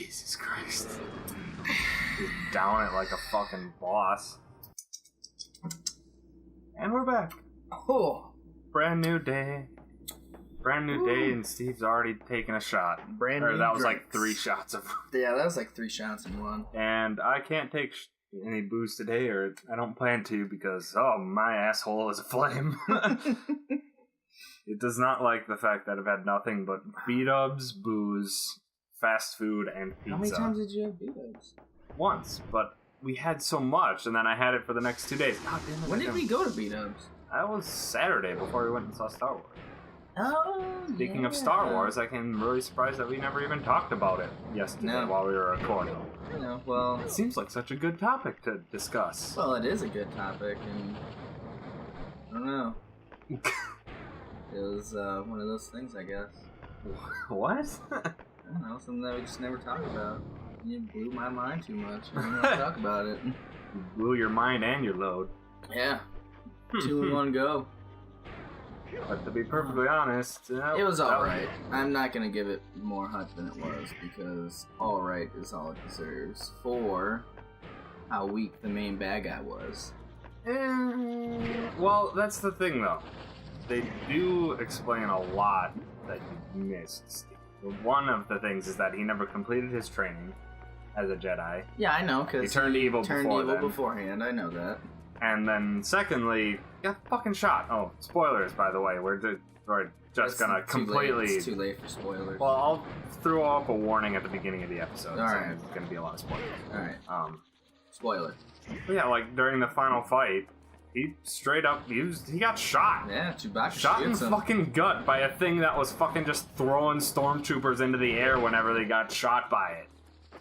Jesus Christ. He's down it like a fucking boss. And we're back. Oh. Brand new day. Brand new day, and Steve's already taken a shot. Brand new that was drinks. like 3 shots of... Yeah, that was like 3 shots in one. And I can't take any booze today, or I don't plan to, because, my asshole is aflame. It does not like the fact that I've had nothing but B-dubs, booze, fast food, and pizza. How many times did you have B-dubs? Once, but we had so much, and then I had it for the next 2 days. God damn it. When did we go to B-dubs? That was Saturday before we went and saw Star Wars. Oh, Speaking of Star Wars, I am really surprised that we never even talked about it yesterday while we were recording. No, well... It seems like such a good topic to discuss. Well, it is a good topic, and... I don't know. It was one of those things, I guess. What? I don't know, something that we just never talk about. You blew my mind too much. I didn't want to talk about it. You blew your mind and your load. Yeah. 2 in 1 go. But to be perfectly honest... it was alright. I'm not going to give it more hype than it was, because alright is all it deserves for how weak the main bad guy was. Well, that's the thing, though. They do explain a lot that you missed. One of the things is that he never completed his training as a Jedi. Yeah, I know, because he turned evil beforehand. I know that. And then, secondly, got fucking shot. Oh, spoilers, by the way. We're just gonna completely... It's too late for spoilers. Well, I'll throw up a warning at the beginning of the episode. Alright. So there's gonna be a lot of spoilers. Alright. Spoiler. But yeah, like, during the final fight, he straight up, he got shot. Yeah, Chewbacca shot in the fucking gut by a thing that was fucking just throwing stormtroopers into the air whenever they got shot by it.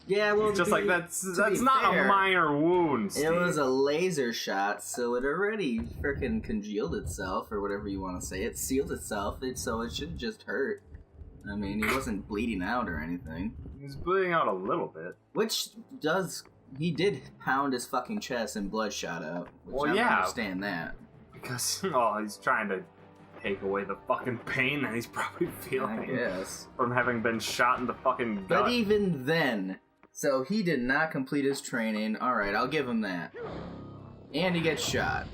Yeah, well, just like that's not a minor wound, Steve. It was a laser shot, so it already freaking congealed itself, or whatever you want to say. It sealed itself, so it should just hurt. I mean, he wasn't bleeding out or anything. He was bleeding out a little bit. He did pound his fucking chest and blood shot out. Which I don't understand that. Because, he's trying to take away the fucking pain that he's probably feeling. I guess. From having been shot in the fucking gut. But even then... So he did not complete his training. Alright, I'll give him that. And he gets shot.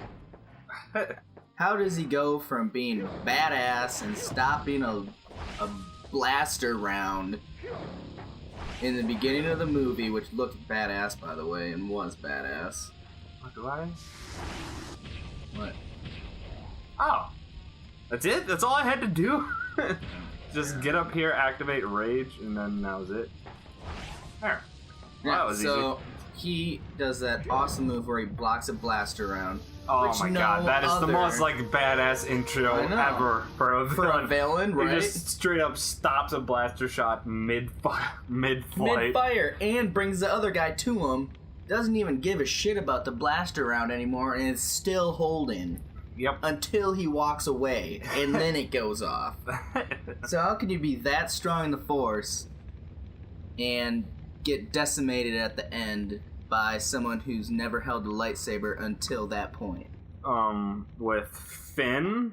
How does he go from being badass and stopping a blaster round in the beginning of the movie, which looked badass, by the way, and was badass? What do I? What? Oh. That's it? That's all I had to do? Just get up here, activate rage, and then that was it. There. Yeah, that was so he does that awesome move where he blocks a blaster round. Oh my god, that is the most like badass intro ever for a villain, right? He just straight up stops a blaster shot mid-flight. Mid-fire, and brings the other guy to him. Doesn't even give a shit about the blaster round anymore, and is still holding. Yep. Until he walks away, and then it goes off. So how can you be that strong in the Force and get decimated at the end by someone who's never held a lightsaber until that point? With Finn,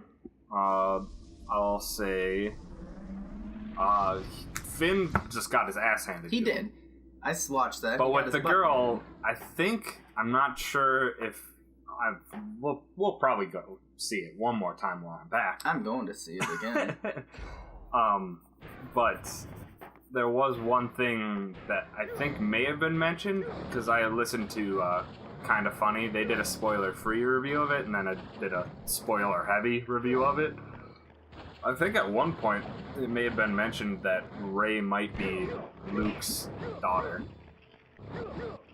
I'll say, Finn just got his ass handed to him. He did. I watched that. But with the girl, I'm not sure if we'll probably go see it one more time while I'm back. I'm going to see it again. But there was one thing that I think may have been mentioned, because I listened to Kinda Funny. They did a spoiler-free review of it, and then I did a spoiler-heavy review of it. I think at one point it may have been mentioned that Rey might be Luke's daughter.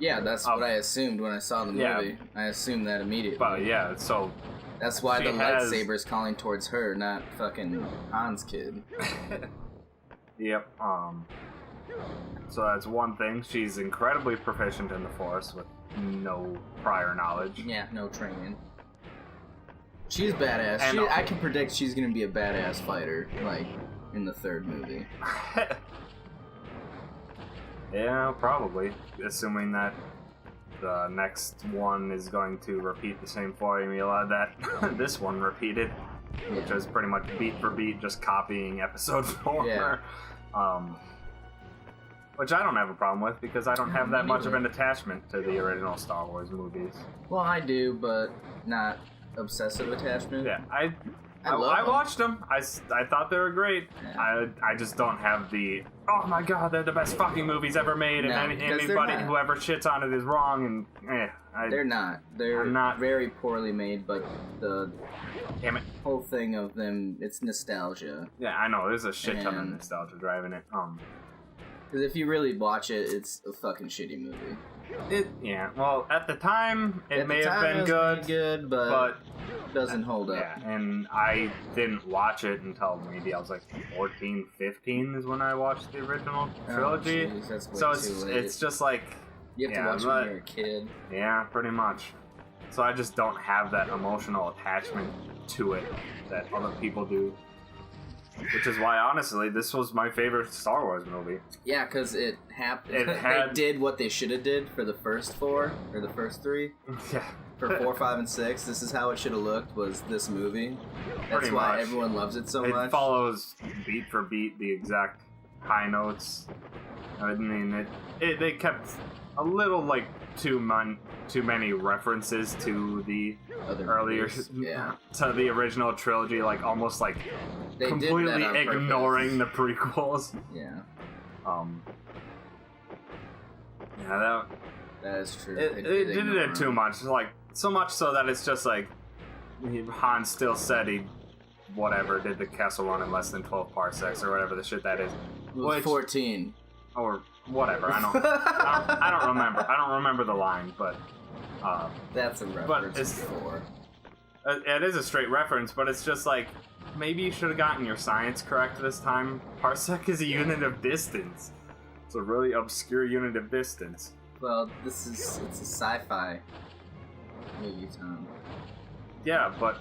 Yeah, that's what I assumed when I saw the movie. Yeah. I assumed that immediately. But yeah, so... That's why the lightsaber's calling towards her, not fucking Han's kid. Yep, so that's one thing. She's incredibly proficient in the Force with no prior knowledge. Yeah, no training. She's badass. I can predict she's gonna be a badass fighter, like, in the 3rd movie. Yeah, probably. Assuming that the next one is going to repeat the same formula that this one repeated. Yeah. Which is pretty much beat for beat, just copying episode 4. Yeah. Which I don't have a problem with, because I don't have that much of neither. an attachment to the original Star Wars movies. Well, I do, but not obsessive attachment. Yeah, I love them. watched them. I thought they were great. Yeah. I just don't have the, oh my god, they're the best fucking movies ever made, and No, because anybody, they're not. whoever shits on it is wrong, and They're not. They're I'm not- very poorly made, but the damn it. whole thing of them, it's nostalgia. Yeah, I know, there's a shit ton of And- nostalgia driving it. Because if you really watch it, it's a fucking shitty movie. Yeah, well, at the time, it At may the have time, been it was good, pretty good, but doesn't hold up. yeah, and I didn't watch it until maybe I was like 14, 15 is when I watched the original trilogy. Oh, jeez, that's way So too late. it's just like, You have to yeah, watch but- when you're a kid. yeah, pretty much. So I just don't have that emotional attachment to it that other people do. Which is why, honestly, this was my favorite Star Wars movie. Yeah, because it happened. It had- They did what they should have did for the first 4 or the first 3. Yeah. For 4, 5, and 6, this is how it should have looked. Was this movie? That's Pretty why much. everyone loves it so It much. follows beat for beat the exact high notes. I mean, they kept a little like too many references to the Other earlier, movies, yeah. to the original trilogy, like almost like They did that completely on purpose. ignoring the prequels. Yeah, Yeah, that is true. it did ignore it too them. much, like so much so that it's just like Han still said he did the Castle Run in less than 12 parsecs or whatever the shit that is. It was Which- 14. Or whatever. I don't remember. I don't remember the line, but That's a reference for. it is a straight reference. But it's just like maybe you should have gotten your science correct this time. Parsec is a unit of distance. It's a really obscure unit of distance. Well, it's a sci-fi movie, Tom. Yeah, but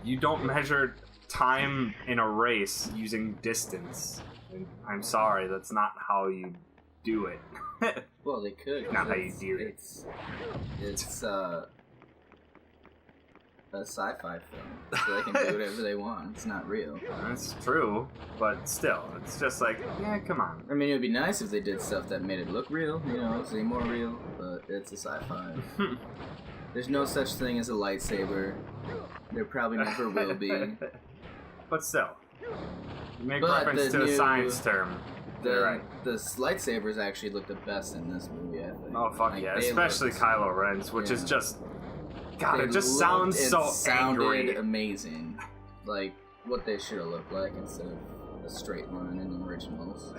you don't measure time in a race using distance. And I'm sorry, that's not how you do it. Well, they could. Not how you do it. It's a sci-fi film, so they can do whatever they want. It's not real. That's true, but still, it's just like, yeah, come on. I mean, it would be nice if they did stuff that made it look real, seem more real, but it's a sci-fi. There's no such thing as a lightsaber. There probably never will be. But still, you make But reference the to a new- science term. You're right. The lightsabers actually look the best in this movie, I think. Oh, fuck Like, yeah. they Especially looked- Kylo Ren's, which is yeah. just... God, they it just looked sounds and so sounded angry. amazing. Like, what they should have looked like instead of a straight line in the originals.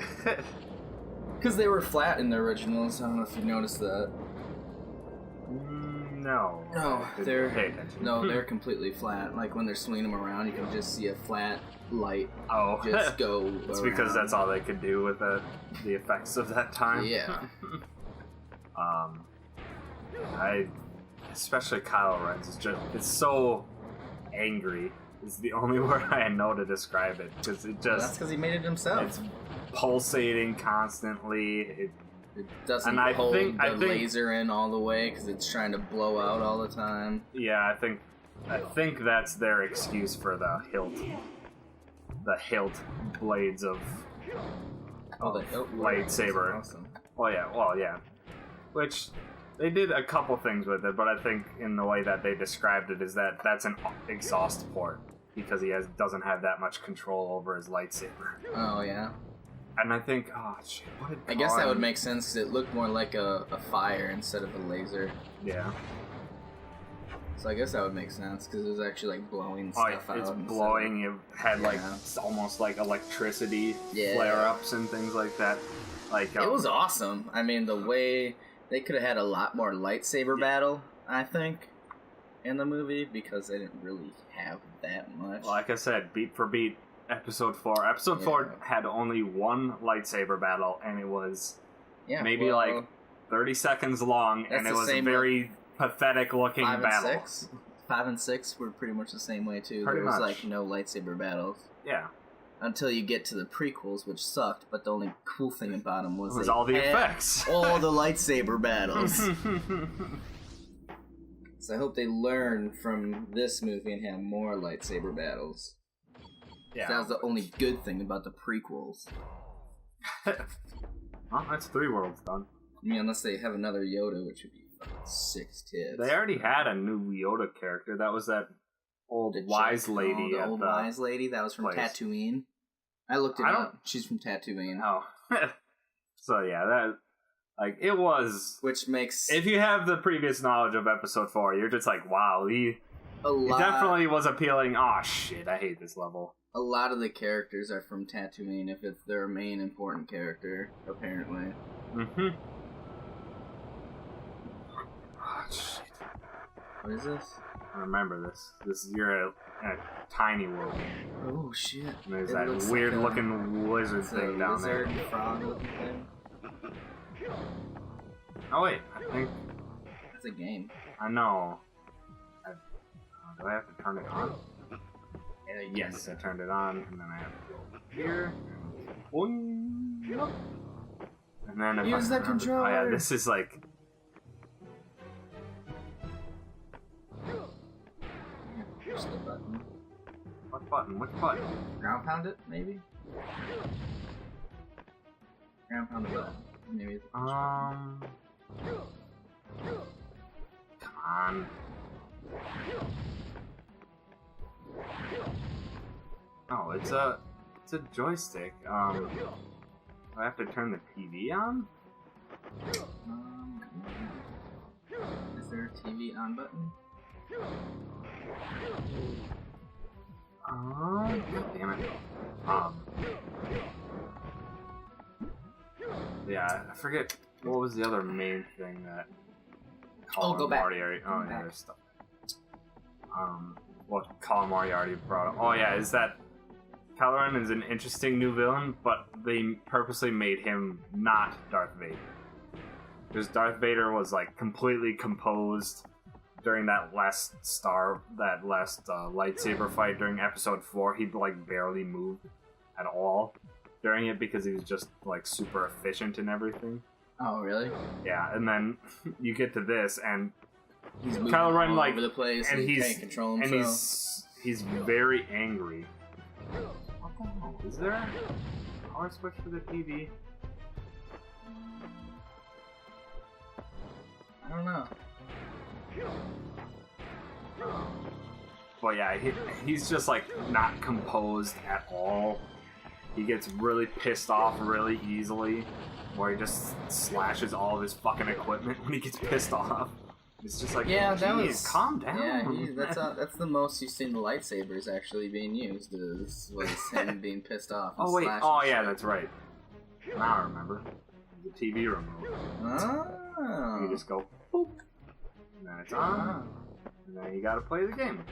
Because they were flat in the originals. I don't know if you noticed that. No. No, I didn't they're pay attention. no, they're completely flat. Like when they're swinging them around, you can just see a flat light Oh. just go. It's because around. that's all they could do with the effects of that time. Yeah. Especially Kylo Ren's is it's so angry. Is the only word I know to describe it, because it Well, that's just because he made it himself. it's pulsating constantly. It doesn't and I hold think- the I think- laser in all the way because it's trying to blow out all the time. Yeah, I think that's their excuse for the hilt blades of Oh, the hilt lightsaber. Awesome. Well, yeah. Which they did a couple things with it, but I think in the way that they described it is that that's an exhaust port because he doesn't have that much control over his lightsaber. Oh yeah. And I think, oh shit, what did I guess that would Colin- make sense because it looked more like a fire instead of a laser. Yeah. So I guess that would make sense because it was actually like blowing Oh, stuff out. it's instead blowing. It had like Yeah. almost like electricity Yeah. flare-ups and things like that. Like It was awesome. I mean, the way they could have had a lot more lightsaber battle, I think, in the movie because they didn't really have that much. like I said, beat for beat. Episode 4. Episode 4 had only one lightsaber battle, and it was maybe like 30 seconds long, and that's it the was a same very pathetic looking 5 and battle. 6. 5 and 6 were pretty much the same way too. Pretty there was much. like no lightsaber battles Yeah. until you get to the prequels, which sucked. But the only cool thing about them was It was they all the had effects. all the lightsaber battles. So I hope they learn from this movie and have more lightsaber battles. That was the only good thing about the prequels. Oh, that's 3 worlds done. I mean, unless they have another Yoda, which would be fucking 6 tits. They already had a new Yoda character. That was that old wise lady. The old wise lady that was from place. Tatooine. I looked it up. She's from Tatooine. Oh. So yeah, that like it was. Which makes if you have the previous knowledge of Episode 4, you're just like, wow, he definitely was appealing. Oh shit, I hate this level. A lot of the characters are from Tatooine if it's their main important character, apparently. Mm-hmm. Oh shit. What is this? Remember this. You're in a tiny world. Oh shit. And there's that weird looking lizard thing down there. Lizard frog looking thing. Oh wait, I think That's a game. I know. Do I have to turn it on? Yes, I turned it on, and then I have to go here. And then if use the controller. Oh yeah, this is like. Push the button. What button? Which button? Ground pound it, maybe? Ground pound the button. Maybe it's the push button. Come on. Oh, it's a joystick. Do I have to turn the TV on? Is there a TV on button? God damn it. Yeah, I forget what was the other main thing that. Go back. Oh yeah, there's stuff. What Colin Moriarty brought up. Oh yeah, is that Kylo Ren is an interesting new villain, but they purposely made him not Darth Vader. Because Darth Vader was like completely composed during that last lightsaber fight during Episode 4. He like barely moved at all during it because he was just like super efficient and everything. Oh really? Yeah, and then you get to this and he's moving Kylo Ren all like over the place and he can't control himself. And he's very angry. What the hell? Is there a power switch for the TV? I don't know. Well, yeah, he's just like not composed at all. He gets really pissed off really easily, where he just slashes all of his fucking equipment when he gets pissed off. It's just like, yeah, that geez, was calm down. Yeah, that's the most you've seen the lightsabers actually being used was him being pissed off. And Yeah, that's right. Now I remember the TV remote. Oh. You just go boop, and then it's on, and then you gotta play the game.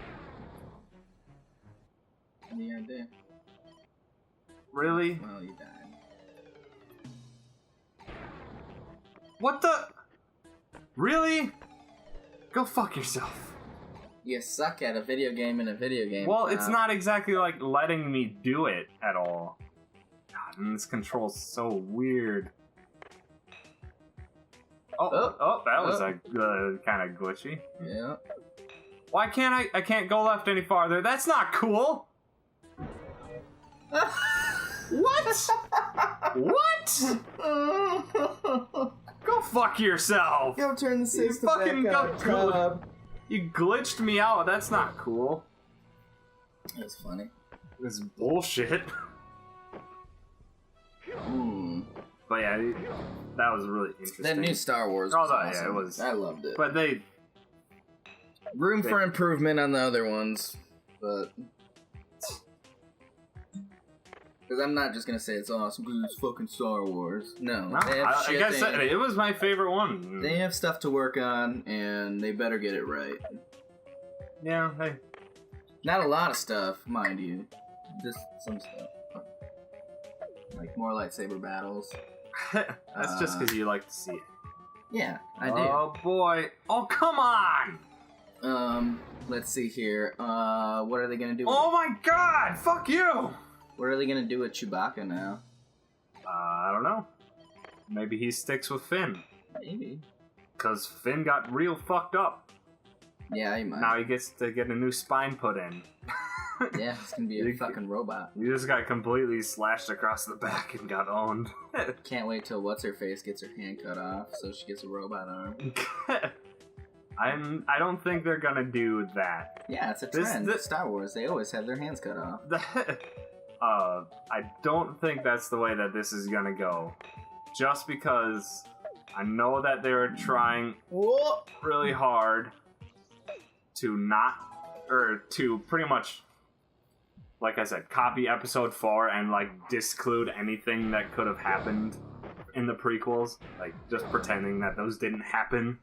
Any idea? Really? Well, you died. What the? Really? Go fuck yourself. You suck at a video game in a video game. Well, it's not exactly like letting me do it at all. God, and this control's so weird. That was kind of glitchy. Yeah. Why can't I can't go left any farther? That's not cool. What? What? Go fuck yourself. Go turn the system back up. You glitched me out. That's not cool. That was funny. This is bullshit. But yeah, that was really interesting. That new Star Wars was awesome. Yeah, it was. I loved it. But room for improvement on the other ones, but because I'm not just gonna say it's awesome because it's fucking Star Wars. No, I guess it was my favorite one. They have stuff to work on, and they better get it right. Yeah, hey. Not a lot of stuff, mind you. Just some stuff. Like more lightsaber battles. That's just because you like to see it. Yeah, I do. Oh boy! Oh come on! Let's see here. What are they gonna do? Oh my God! Fuck you! What are they gonna do with Chewbacca now? I don't know. Maybe he sticks with Finn. Maybe. Cause Finn got real fucked up. Yeah, he might. Now he gets to get a new spine put in. Yeah, it's gonna be a fucking robot. You just got completely slashed across the back and got owned. Can't wait till what's-her-face gets her hand cut off so she gets a robot arm. I don't think they're gonna do that. Yeah, it's a trend. Star Wars, they always have their hands cut off. I don't think that's the way that this is gonna go. Just because I know that they were trying really hard to pretty much, like I said, copy episode 4 and like disclude anything that could have happened in the prequels, like just pretending that those didn't happen.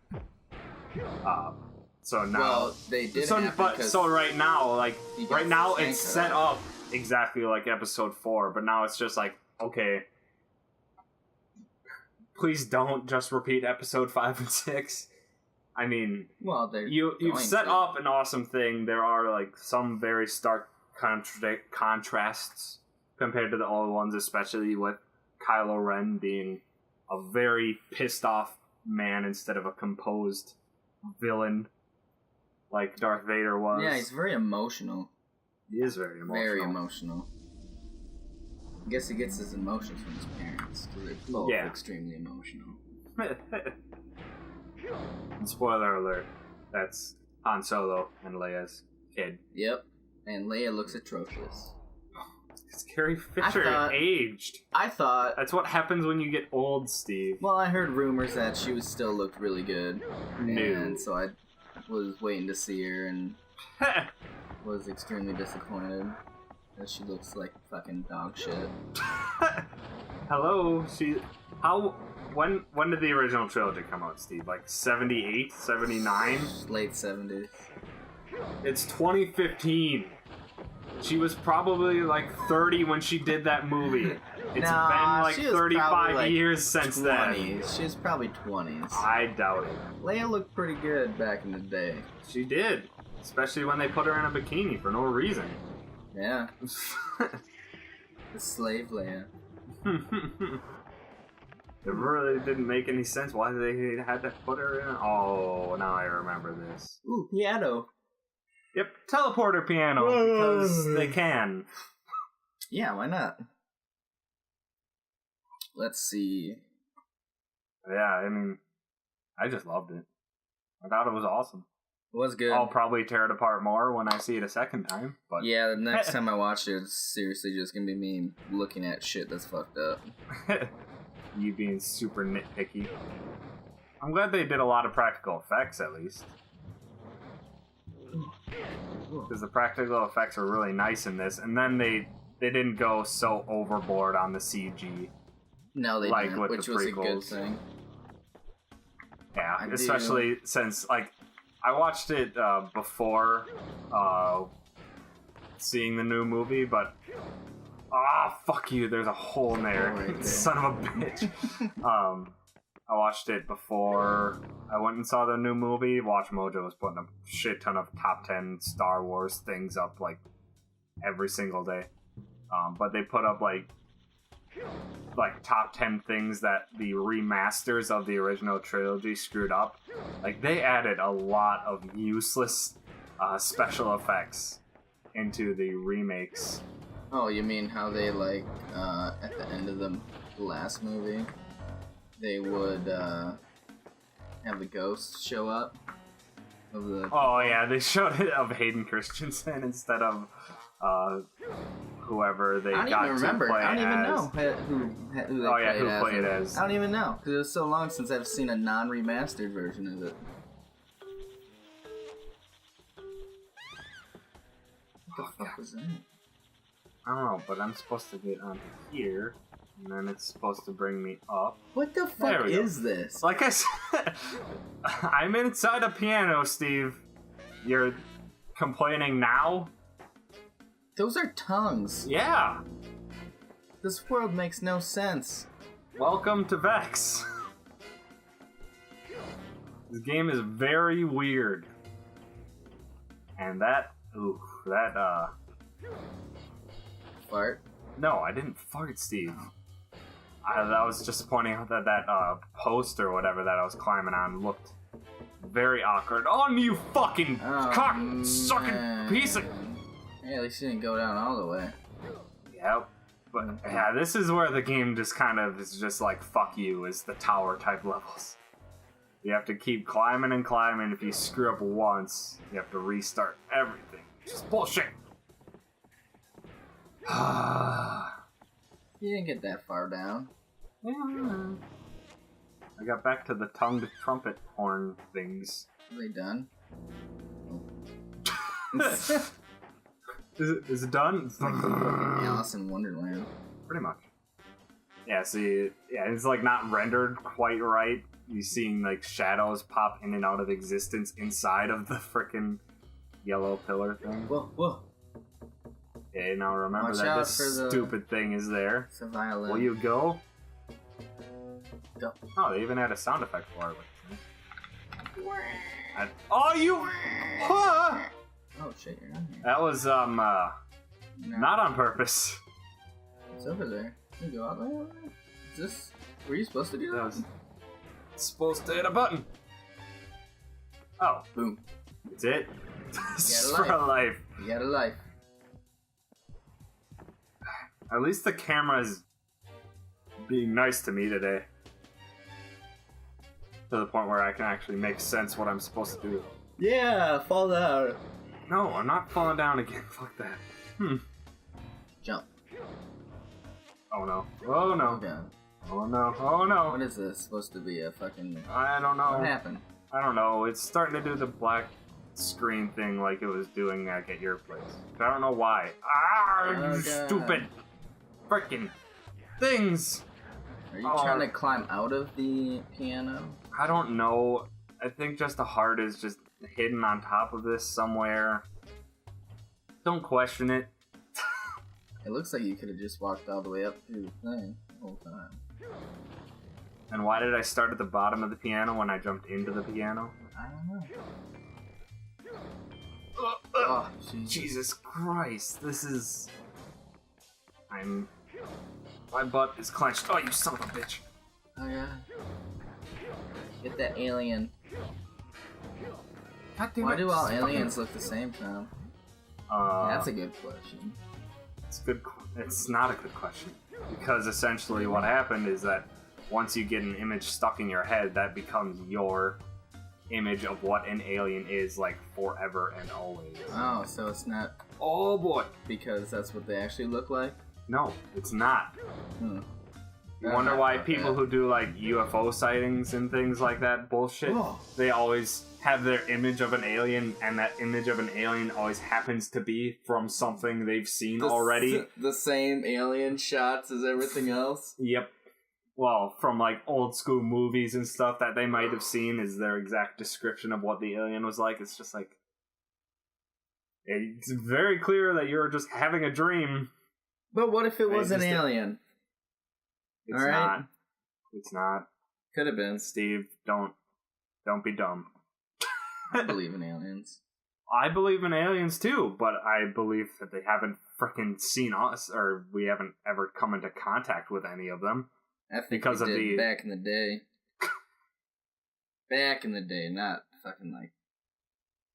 So now, well, they did. So right now, it's set up exactly like episode 4, but now it's just like, okay, please don't just repeat episode 5 and 6. I mean, well, you've set up an awesome thing. There are like some very stark contrasts compared to the old ones, especially with Kylo Ren being a very pissed off man instead of a composed villain like Darth Vader was. Yeah, he's very emotional. He is very emotional. Very emotional. I guess he gets his emotions from his parents, because they're both extremely emotional. And spoiler alert, that's Han Solo and Leia's kid. Yep, and Leia looks atrocious. Carrie Fisher aged. I thought... That's what happens when you get old, Steve. Well, I heard rumors that she still looked really good. No. And so I was waiting to see her and was extremely disappointed that she looks like fucking dog shit. Hello, when did the original trilogy come out, Steve? Like 78, 79? Late 70s. It's 2015. She was probably like 30 when she did that movie. It's been like 35 years since 20s. then. She was probably 20s. I doubt it. Leia looked pretty good back in the day. She did. Especially when they put her in a bikini for no reason. Yeah. The slave Leia. It really didn't make any sense why they had to put her in. Oh, now I remember this. Ooh, piano. Yep, teleporter piano, because they can. Yeah, why not? Let's see. Yeah, I mean, I just loved it. I thought it was awesome. It was good. I'll probably tear it apart more when I see it a second time. But yeah, the next time I watch it, it's seriously just gonna be me looking at shit that's fucked up. You being super nitpicky. I'm glad they did a lot of practical effects, at least. Because the practical effects were really nice in this, and then they didn't go so overboard on the CG. No, they didn't, with which the was prequels. a good thing. Yeah, especially since, like, I watched it before seeing the new movie, but fuck you, there's a hole in there. Right, son of a bitch. I watched it before I went and saw the new movie. Watch Mojo was putting a shit ton of top 10 Star Wars things up, like, every single day. But they put up, like top 10 things that the remasters of the original trilogy screwed up. Like, they added a lot of useless special effects into the remakes. Oh, you mean how they, like, at the end of the last movie, they would have the ghosts show up? Oh, yeah, they showed it of Hayden Christensen instead of whoever they got to play as. I don't even remember. I don't even know who they played as. I don't even know, because it was so long since I've seen a non-remastered version of it. What the fuck was that? I don't know, but I'm supposed to get onto here, and then it's supposed to bring me up. What the fuck is this? Like I said, I'm inside a piano, Steve. You're complaining now? Those are tongues. Yeah. This world makes no sense. Welcome to Vexx. This game is very weird. And Fart? No, I didn't fart, Steve. I was just pointing out that post or whatever that I was climbing on looked very awkward. On you fucking cock-sucking piece of... Hey, at least you didn't go down all the way. Yep. But yeah, this is where the game just kind of is just like, fuck you, is the tower type levels. You have to keep climbing and climbing. If you screw up once, you have to restart everything. Just bullshit. You didn't get that far down. Yeah. I got back to the tongued trumpet horn things. Are they done? Is it done? It's like Alice in Wonderland. Pretty much. Yeah, see, it's like not rendered quite right. You seeing like shadows pop in and out of existence inside of the frickin' yellow pillar thing. Whoa. Okay, now remember Watch that out this for the- stupid thing is there. It's a violin. Will you go? Go. Oh, they even had a sound effect for it. Oh, you! Huh! Oh shit, you're not here. That was No. not on purpose. It's over there. You go out there. Is this? Were you supposed to do That that? was supposed to hit a button. Oh, Boom. that's it. This is You got a for life. You got a life. At least the camera is being nice to me today. To the point where I can actually make sense what I'm supposed to do. Yeah, fall down. No, I'm not falling down again. Fuck that. Jump. Oh no. Oh no. Down. Oh no. Oh no. What is this supposed to be? A fucking? I don't know. What happened? I don't know. It's starting to do the black screen thing like it was doing back at your place. I don't know why. Ah, Oh, you God. stupid frickin' things. Are you trying to climb out of the piano? I don't know. I think just the heart is just hidden on top of this somewhere. Don't question it. It looks like you could have just walked all the way up through the thing the whole time. And why did I start at the bottom of the piano when I jumped into the piano? I don't know. Oh, Oh, jeez. Jesus Christ, this is... My butt is clenched. Oh, you son of a bitch. Oh god. Get that alien. God damn Why it. do all Fucking- aliens look the same, Tom? That's a good question. It's good. It's not a good question. Because essentially what happened is that once you get an image stuck in your head, that becomes your image of what an alien is, like, forever and always. Oh, so it's not Oh boy. because that's what they actually look like? No, it's not. Hmm. You wonder why people who do, like, UFO sightings and things like that bullshit, Oh. they always have their image of an alien, and that image of an alien always happens to be from something they've seen already. The same alien shots as everything else? Yep. Well, from, like, old school movies and stuff that they might have seen is their exact description of what the alien was like. It's just like... It's very clear that you're just having a dream. But what if it was an just- alien? It's All right. not. It's not. Could have been. Steve, don't be dumb. I believe in aliens. I believe in aliens too, but I believe that they haven't frickin' seen us, or we haven't ever come into contact with any of them. I think Because we of did the- back in the day. Back in the day, not fucking like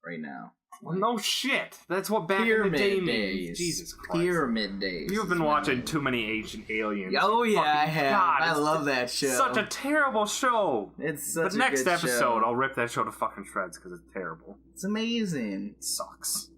right now. Well, no shit. That's what back in the day means. Jesus Christ. Pyramid days. You've been is what I watching mean. too many Ancient Aliens. Oh you yeah, I fucking have. God, I it's love that show. Such a terrible show. It's such The a next good episode, show. I'll rip that show to fucking shreds because it's terrible. It's amazing. It sucks.